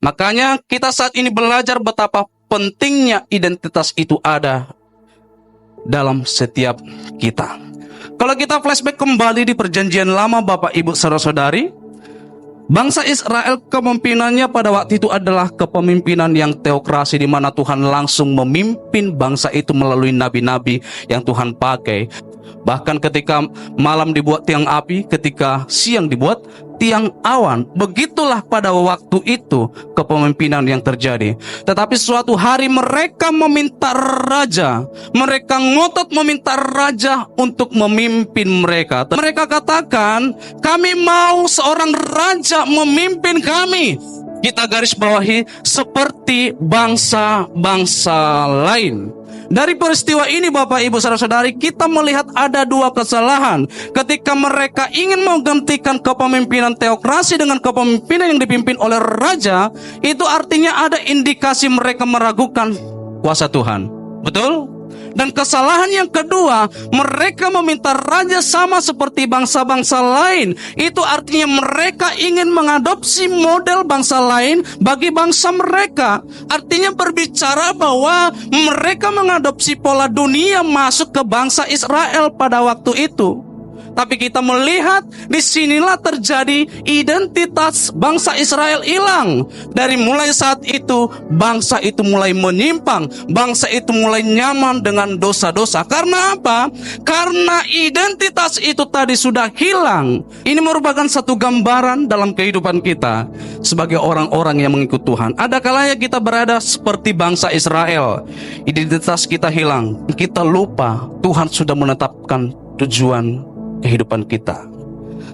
Makanya kita saat ini belajar betapa pentingnya identitas itu ada dalam setiap kita. Kalau kita flashback kembali di perjanjian lama Bapak Ibu saudara-saudari, bangsa Israel kepemimpinannya pada waktu itu adalah kepemimpinan yang teokrasi, di mana Tuhan langsung memimpin bangsa itu melalui nabi-nabi yang Tuhan pakai. Bahkan ketika malam dibuat tiang api, ketika siang dibuat tiang awan. Begitulah pada waktu itu kepemimpinan yang terjadi. Tetapi suatu hari mereka meminta raja. Mereka ngotot meminta raja untuk memimpin mereka. Mereka katakan, kami mau seorang raja memimpin kami. Kita garis bawahi, seperti bangsa-bangsa lain. Dari peristiwa ini Bapak Ibu saudara-saudari, kita melihat ada dua kesalahan. Ketika mereka ingin menggantikan kepemimpinan teokrasi dengan kepemimpinan yang dipimpin oleh raja, itu artinya ada indikasi mereka meragukan kuasa Tuhan. Betul? Dan kesalahan yang kedua, mereka meminta raja sama seperti bangsa-bangsa lain. Itu artinya mereka ingin mengadopsi model bangsa lain bagi bangsa mereka. Artinya berbicara bahwa mereka mengadopsi pola dunia masuk ke bangsa Israel pada waktu itu. Tapi kita melihat disinilah terjadi identitas bangsa Israel hilang. Dari mulai saat itu, bangsa itu mulai menyimpang. Bangsa itu mulai nyaman dengan dosa-dosa. Karena apa? Karena identitas itu tadi sudah hilang. Ini merupakan satu gambaran dalam kehidupan kita sebagai orang-orang yang mengikut Tuhan. Ada kalanya kita berada seperti bangsa Israel. Identitas kita hilang. Kita lupa Tuhan sudah menetapkan tujuan kehidupan kita,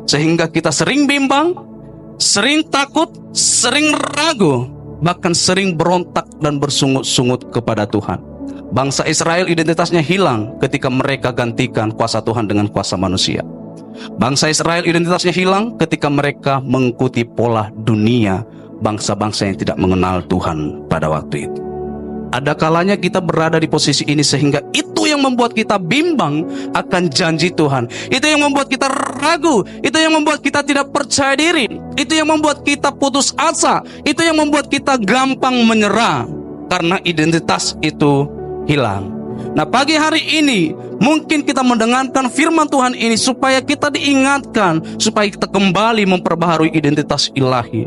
sehingga kita sering bimbang, sering takut, sering ragu, bahkan sering berontak dan bersungut-sungut kepada Tuhan. Bangsa Israel identitasnya hilang ketika mereka gantikan kuasa Tuhan dengan kuasa manusia. Bangsa Israel identitasnya hilang ketika mereka mengikuti pola dunia bangsa-bangsa yang tidak mengenal Tuhan pada waktu itu. Ada kalanya kita berada di posisi ini sehingga itu yang membuat kita bimbang akan janji Tuhan. Itu yang membuat kita ragu. Itu yang membuat kita tidak percaya diri. Itu yang membuat kita putus asa. Itu yang membuat kita gampang menyerah. Karena identitas itu hilang. Nah, pagi hari ini mungkin kita mendengarkan firman Tuhan ini supaya kita diingatkan, supaya kita kembali memperbaharui identitas ilahi,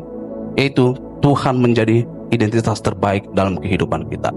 yaitu Tuhan menjadi identitas terbaik dalam kehidupan kita.